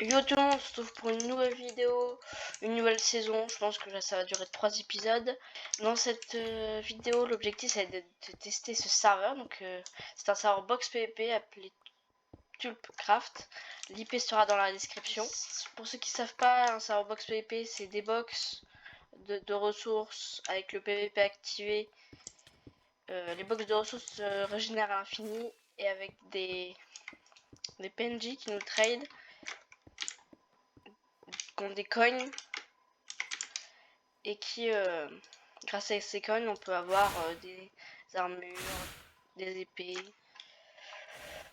Yo tout le monde, on se retrouve pour une nouvelle vidéo, une nouvelle saison. Je pense que là ça va durer 3 épisodes. Dans cette vidéo, l'objectif c'est de tester ce serveur. Donc c'est un serveur box PvP appelé Tulpcraft. L'IP sera dans la description. Pour ceux qui savent pas, un serveur box PvP c'est des box de ressources avec le PvP activé. Les box de ressources régénèrent à l'infini et avec des PNJ qui nous trade. Ont des coins et qui grâce à ces coins on peut avoir des armures, des épées,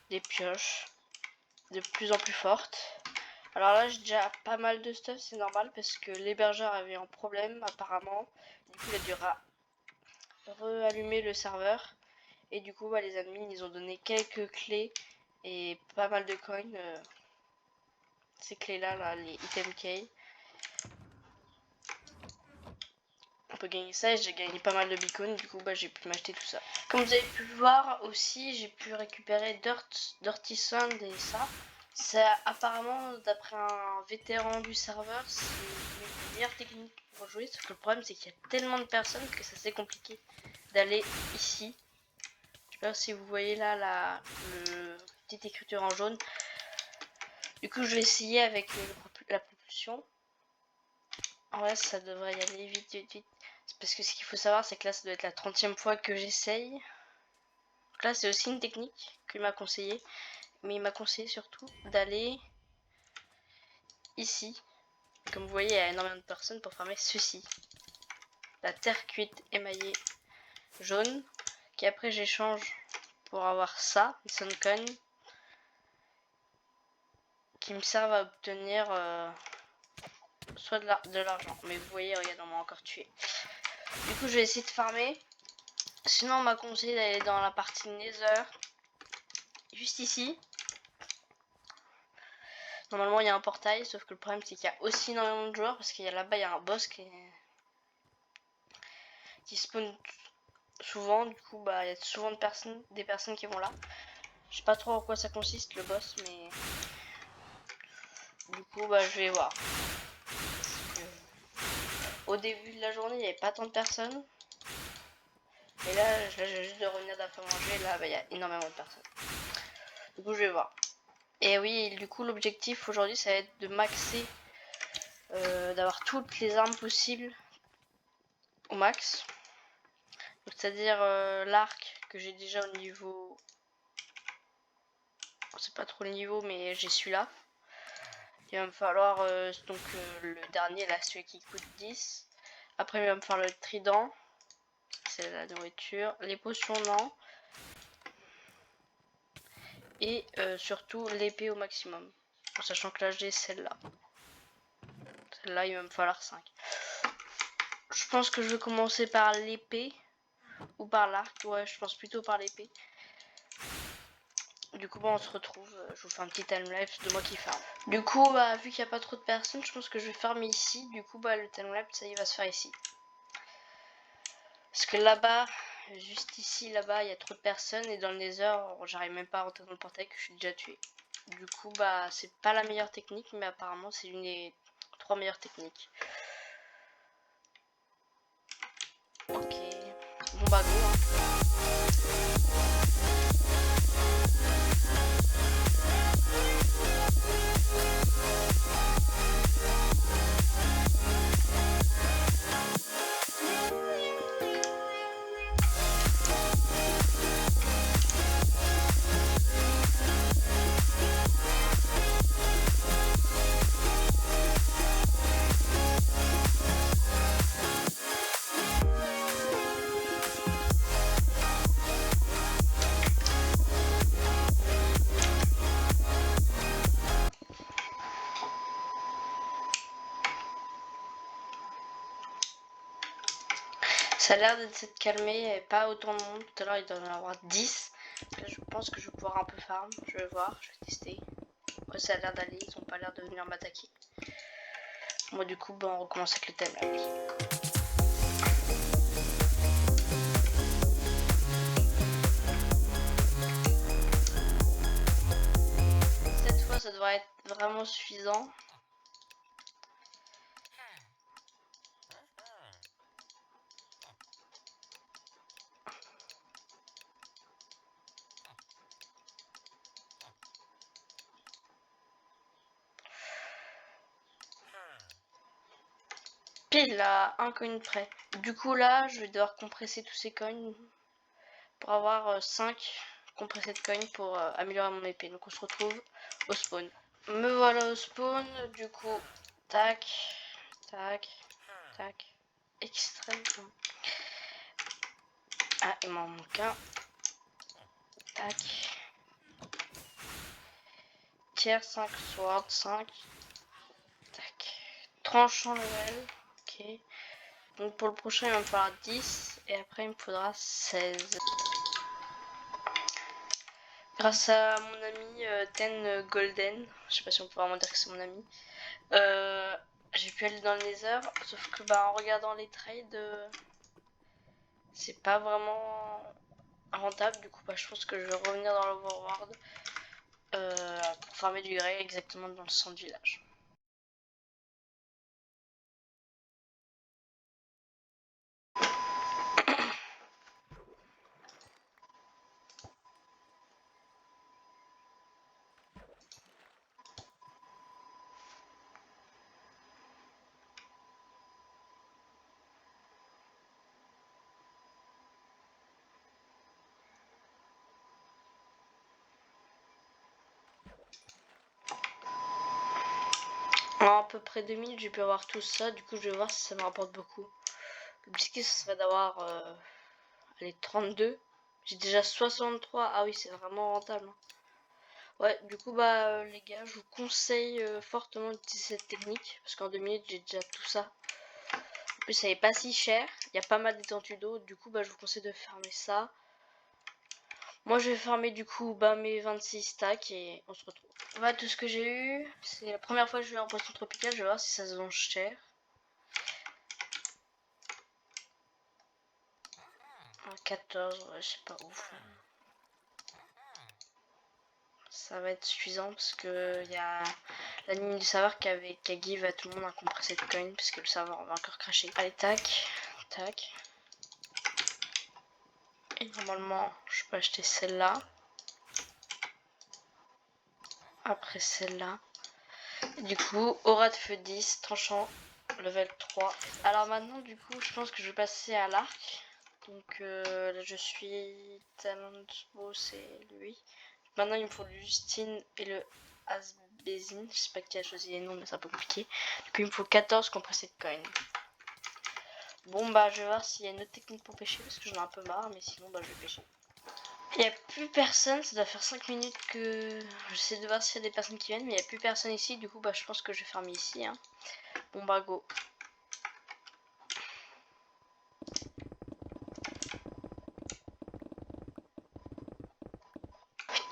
des pioches de plus en plus fortes. Alors là j'ai déjà pas mal de stuff, c'est normal parce que l'hébergeur avait un problème apparemment, du coup il a dû re-allumer le serveur et du coup les admins ils ont donné quelques clés et pas mal de coins, ces clés là, les item key. On peut gagner ça et j'ai gagné pas mal de beacons, du coup j'ai pu m'acheter tout ça. Comme vous avez pu le voir aussi, j'ai pu récupérer Dirty Sand et ça. Ça apparemment d'après un vétéran du serveur, c'est une meilleure technique pour jouer, sauf que le problème c'est qu'il y a tellement de personnes que c'est assez compliqué d'aller ici. Je sais pas si vous voyez là la petite écriture en jaune. Du coup je vais essayer avec la propulsion. En vrai ça devrait y aller vite. Parce que ce qu'il faut savoir c'est que là ça doit être la 30e fois que j'essaye. Donc là c'est aussi une technique qu'il m'a conseillé. Mais il m'a conseillé surtout d'aller ici. Comme vous voyez il y a énormément de personnes pour farmer ceci. La terre cuite émaillée jaune. Qui après j'échange pour avoir ça, les Suncoin. Qui me servent à obtenir soit de l'argent. Mais vous voyez, regarde, on m'a encore tué. Du coup je vais essayer de farmer. Sinon on m'a conseillé d'aller dans la partie Nether. Juste ici. Normalement il y a un portail, sauf que le problème c'est qu'il y a aussi énormément de joueurs. Parce qu'il y a là-bas, il y a un boss qui spawn souvent. Du coup il y a souvent des personnes qui vont là. Je sais pas trop en quoi ça consiste le boss, mais du coup je vais voir. Au début de la journée il n'y avait pas tant de personnes. Et là j'ai juste de revenir d'après-manger. Là il y a énormément de personnes. Du coup je vais voir. Et oui, du coup l'objectif aujourd'hui ça va être de maxer, d'avoir toutes les armes possibles au max. C'est-à-dire l'arc que j'ai déjà au niveau, c'est pas trop le niveau mais j'ai celui-là. Il va me falloir le dernier là, celui qui coûte 10. Après il va me falloir le trident, c'est la nourriture, les potions non. Et surtout l'épée au maximum. En sachant que là j'ai celle-là. Celle-là il va me falloir 5. Je pense que je vais commencer par l'épée. Ou par l'arc, ouais je pense plutôt par l'épée. Du coup on se retrouve, je vous fais un petit timelapse de moi qui farm. Du coup vu qu'il n'y a pas trop de personnes, je pense que je vais farmer ici. Du coup le timelapse ça il va se faire ici. Parce que là-bas, juste ici, là-bas, il y a trop de personnes. Et dans le Nether, j'arrive même pas à rentrer dans le portail que je suis déjà tué. Du coup, c'est pas la meilleure technique, mais apparemment, c'est une des 3 meilleures techniques. Ok. Bon go, hein. Ça a l'air de s'être calmé, il n'y avait pas autant de monde. Tout à l'heure, il doit en avoir 10. Là, je pense que je vais pouvoir un peu farm. Je vais voir, je vais tester. Ouais, ça a l'air d'aller, ils ont pas l'air de venir m'attaquer. Moi, du coup, on recommence avec le timelapse. Cette fois, ça devrait être vraiment suffisant. Pile à un coin près. Du coup là, je vais devoir compresser tous ces coins pour avoir 5 compressés de coins pour améliorer mon épée. Donc on se retrouve au spawn. Me voilà au spawn, du coup, tac, tac, tac, extrêmement. Ah, il m'en manque un. Tac. Tiers 5, sword 5. Tac. Tranchant level. Ok. Donc pour le prochain, il va me falloir 10. Et après, il me faudra 16. Grâce à mon ami Ten Golden, je sais pas si on peut vraiment dire que c'est mon ami, j'ai pu aller dans le Nether, sauf que bah, en regardant les trades, c'est pas vraiment rentable. Du coup, bah, je pense que je vais revenir dans l'Overworld pour farmer du grès exactement dans le centre du village. En à peu près 2000, j'ai pu avoir tout ça. Du coup, je vais voir si ça me rapporte beaucoup. L'objectif, ce serait d'avoir allez, 32. J'ai déjà 63. Ah oui, c'est vraiment rentable. Hein. Ouais, du coup, bah, les gars, je vous conseille fortement d'utiliser cette technique. Parce qu'en 2 minutes, j'ai déjà tout ça. En plus, ça n'est pas si cher. Il y a pas mal d'étendues d'eau. Du coup, bah, je vous conseille de farmer ça. Moi, je vais farmer du coup bah, mes 26 stacks et on se retrouve. Voilà tout ce que j'ai eu. C'est la première fois que je vais en poisson tropical. Je vais voir si ça se vend cher. 14, ouais, je sais pas ouf. Ça va être suffisant parce que il y a l'admin du serveur qui a give à tout le monde un compressé de coin parce que le serveur va encore cracher. Allez, tac, tac. Et normalement, je peux acheter celle-là. Après celle-là. Du coup, aura de feu 10, tranchant, level 3. Alors maintenant, du coup, je pense que je vais passer à l'arc. Donc là, je suis talent c'est lui. Maintenant, il me faut le Justine et le Asbezine. Je sais pas qui a choisi les noms, mais c'est un peu compliqué. Du coup, il me faut 14 compressés de coin. Bon, bah, je vais voir s'il y a une autre technique pour pêcher parce que j'en ai un peu marre, mais sinon, bah, je vais pêcher. Il n'y a plus personne, ça doit faire 5 minutes que j'essaie de voir s'il y a des personnes qui viennent, mais il n'y a plus personne ici, du coup bah je pense que je vais fermer ici. Hein. Bon bah go.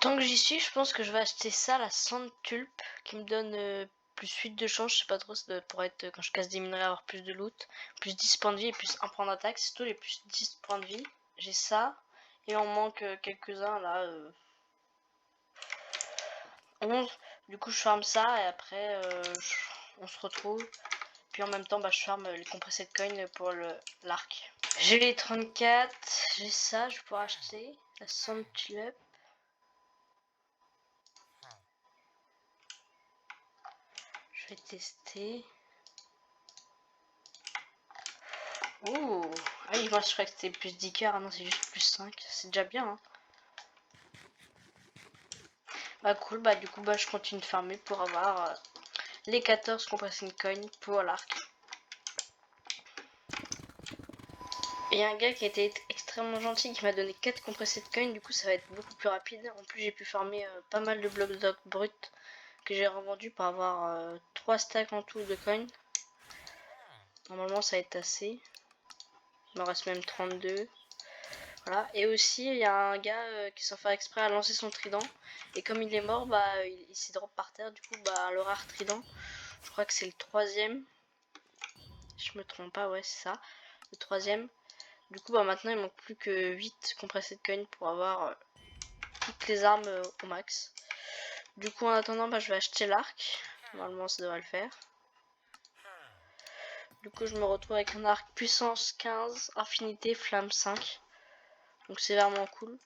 Tant que j'y suis, je pense que je vais acheter ça, la Sand Tulp, qui me donne plus 8 de chance, je sais pas trop, ça pourrait être quand je casse des minerais avoir plus de loot, plus 10 points de vie et plus 1 point d'attaque, c'est tout les plus 10 points de vie. J'ai ça, et on manque quelques-uns là, 11. Du coup je farme ça et après on se retrouve. Puis en même temps, bah, je farme les compressés de coin pour l'arc. J'ai les 34, j'ai ça, je vais pouvoir acheter la Sand Tulip. Je vais tester. Ouh, ah oui, moi je croyais que c'était plus 10 cœurs, ah non, c'est juste plus 5, c'est déjà bien. Hein. Bah cool, bah du coup, bah je continue de farmer pour avoir les 14 compressés de coin pour l'arc. Et y a un gars qui a été extrêmement gentil qui m'a donné 4 compressés de coin, du coup ça va être beaucoup plus rapide. En plus j'ai pu farmer pas mal de blocs d'oc bruts que j'ai revendu pour avoir 3 stacks en tout de coin. Normalement ça va être assez. Il m'en reste même 32. Voilà. Et aussi il y a un gars qui sans faire exprès a lancé son trident. Et comme il est mort, bah il s'est drop par terre. Du coup bah le rare trident, je crois que c'est le troisième. Je me trompe pas, ouais c'est ça. Le troisième. Du coup bah maintenant il manque plus que 8 compressés de coin pour avoir toutes les armes au max. Du coup en attendant bah, je vais acheter l'arc. Normalement ça devrait le faire. Du coup je me retrouve avec un arc puissance 15, affinité flamme 5. Donc c'est vraiment cool.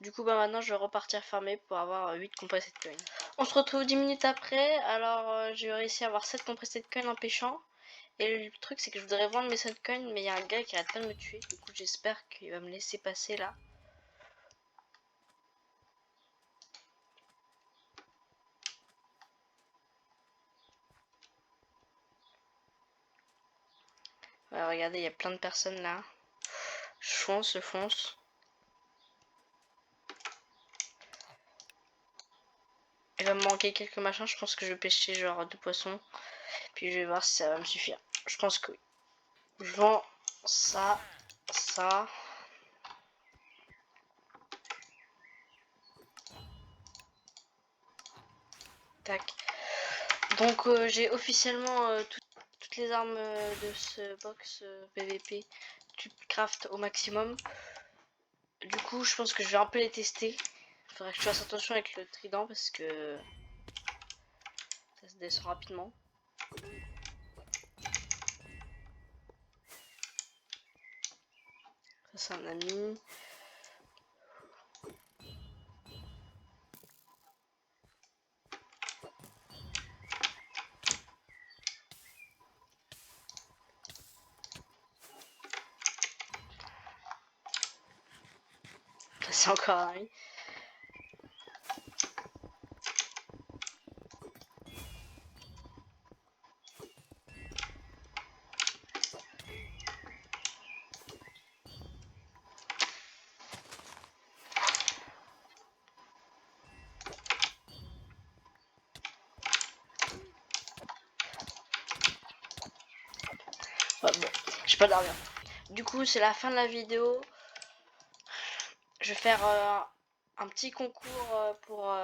Du coup bah maintenant je vais repartir farmer pour avoir 8 compressés de coin. On se retrouve 10 minutes après. Alors j'ai réussi à avoir 7 compressés de coin en pêchant. Et le truc c'est que je voudrais vendre mes 7 coins, mais il y a un gars qui arrête pas de me tuer. Du coup j'espère qu'il va me laisser passer là. Ouais, regardez, il y a plein de personnes là. Je fonce. Il va me manquer quelques machins. Je pense que je vais pêcher genre 2 poissons. Puis je vais voir si ça va me suffire. Je pense que oui. Je vends ça. Tac. Donc j'ai officiellement toutes les armes de ce box PVP. Tu craft au maximum. Du coup je pense que je vais un peu les tester. Il faudrait que je fasse attention avec le trident parce que ça se descend rapidement. Ça c'est un ami. Ça c'est encore un ami. Ouais, bon, j'ai pas d'argent. Du coup, c'est la fin de la vidéo. Je vais faire un petit concours pour...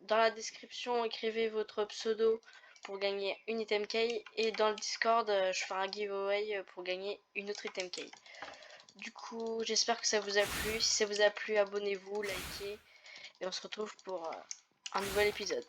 dans la description, écrivez votre pseudo pour gagner une item key. Et dans le Discord, je ferai un giveaway pour gagner une autre item key. Du coup, j'espère que ça vous a plu. Si ça vous a plu, abonnez-vous, likez. Et on se retrouve pour un nouvel épisode.